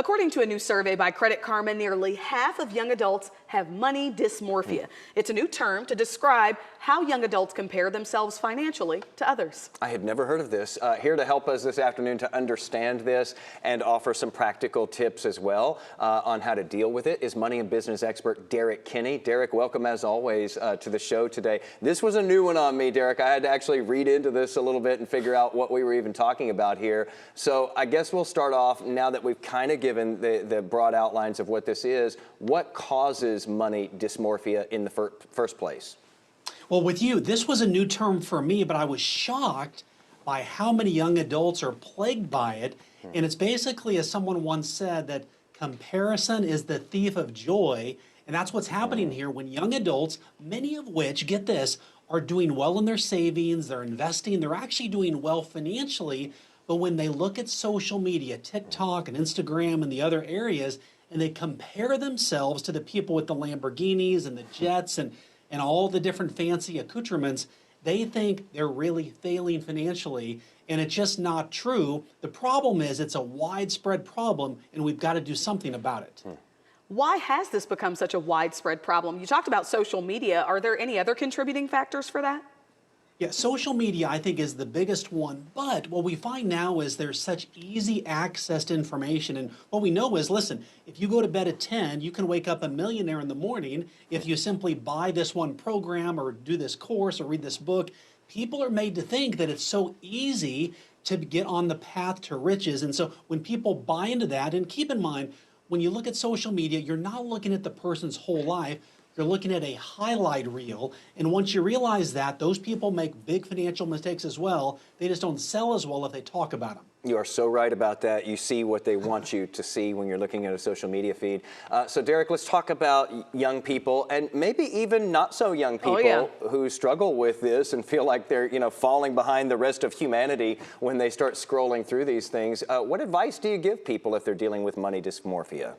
According to a new survey by Credit Karma, nearly half of young adults have money dysmorphia. It's a new term to describe how young adults compare themselves financially to others. I had never heard of this. Here to help us this afternoon to understand this and offer some practical tips as well on how to deal with it is money and business expert Derek Kinney. Derek, welcome as always to the show today. This was a new one on me, Derek. I had to actually read into this a little bit and figure out what we were even talking about here. So I guess we'll start off now that we've kind of given the broad outlines of what this is. What causes money dysmorphia in the first place? Well, with you, this was a new term for me, but I was shocked by how many young adults are plagued by it. And it's basically, as someone once said, that comparison is the thief of joy. And that's what's happening here when young adults, many of which, get this, are doing well in their savings, they're investing, they're actually doing well financially. But when they look at social media, TikTok and Instagram and the other areas, and they compare themselves to the people with the Lamborghinis and the jets and all the different fancy accoutrements, they think they're really failing financially, and it's just not true. The problem is it's a widespread problem, and we've got to do something about it. Why has this become such a widespread problem? You talked about social media. Are there any other contributing factors for that? Yeah, social media, I think, is the biggest one. But what we find now is there's such easy access to information. And what we know is, listen, if you go to bed at 10, you can wake up a millionaire in the morning if you simply buy this one program or do this course or read this book. People are made to think that it's so easy to get on the path to riches. And so when people buy into that, and keep in mind, when you look at social media, you're not looking at the person's whole life. You're looking at a highlight reel, and once you realize that, those people make big financial mistakes as well. They just don't sell as well if they talk about them. You are so right about that. You see what they want you to see when you're looking at a social media feed. So Derek, let's talk about young people and maybe even not so young people who struggle with this and feel like they're falling behind the rest of humanity when they start scrolling through these things. What advice do you give people if they're dealing with money dysmorphia?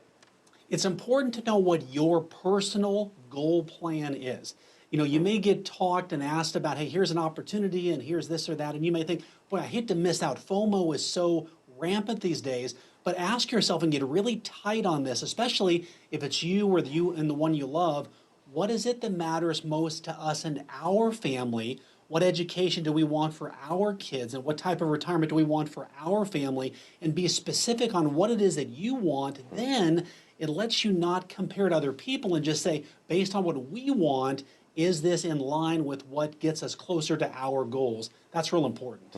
It's important to know what your personal goal plan is. You may get talked and asked about, hey, here's an opportunity and here's this or that, and you may think, boy, I hate to miss out. FOMO is so rampant these days, but ask yourself and get really tight on this, especially if it's you or you and the one you love. What is it that matters most to us and our family? What education do we want for our kids, and what type of retirement do we want for our family? And be specific on what it is that you want. Then it lets you not compare to other people and just say, based on what we want, is this in line with what gets us closer to our goals? That's real important.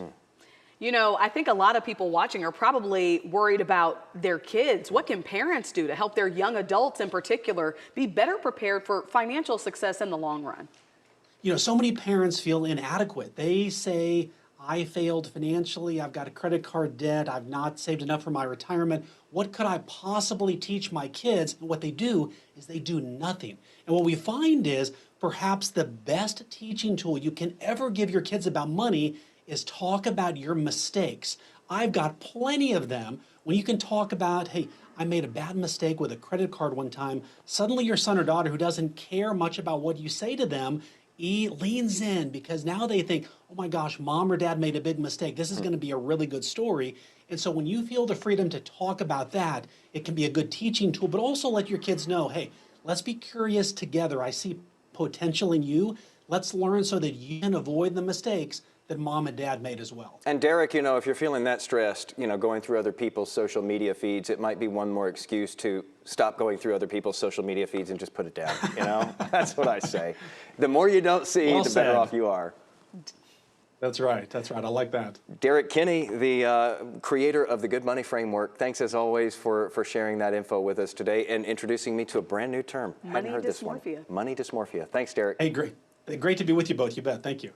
I think a lot of people watching are probably worried about their kids. What can parents do to help their young adults in particular be better prepared for financial success in the long run? So many parents feel inadequate. They say, I failed financially, I've got a credit card debt, I've not saved enough for my retirement. What could I possibly teach my kids? And what they do is they do nothing. And what we find is perhaps the best teaching tool you can ever give your kids about money is talk about your mistakes. I've got plenty of them. When you can talk about, hey, I made a bad mistake with a credit card one time, suddenly your son or daughter who doesn't care much about what you say to them, he leans in because now they think, oh my gosh, mom or dad made a big mistake. This is going to be a really good story. And so when you feel the freedom to talk about that, it can be a good teaching tool, but also let your kids know, hey, let's be curious together. I see potential in you. Let's learn so that you can avoid the mistakes that mom and dad made as well. And Derek, if you're feeling that stressed, going through other people's social media feeds, it might be one more excuse to stop going through other people's social media feeds and just put it down, That's what I say. The more you don't see, the better off you are. That's right. I like that. Derek Kinney, the creator of the Good Money Framework, thanks as always for sharing that info with us today and introducing me to a brand new term. Money dysmorphia. Money dysmorphia. Thanks, Derek. Hey, great to be with you both. You bet. Thank you.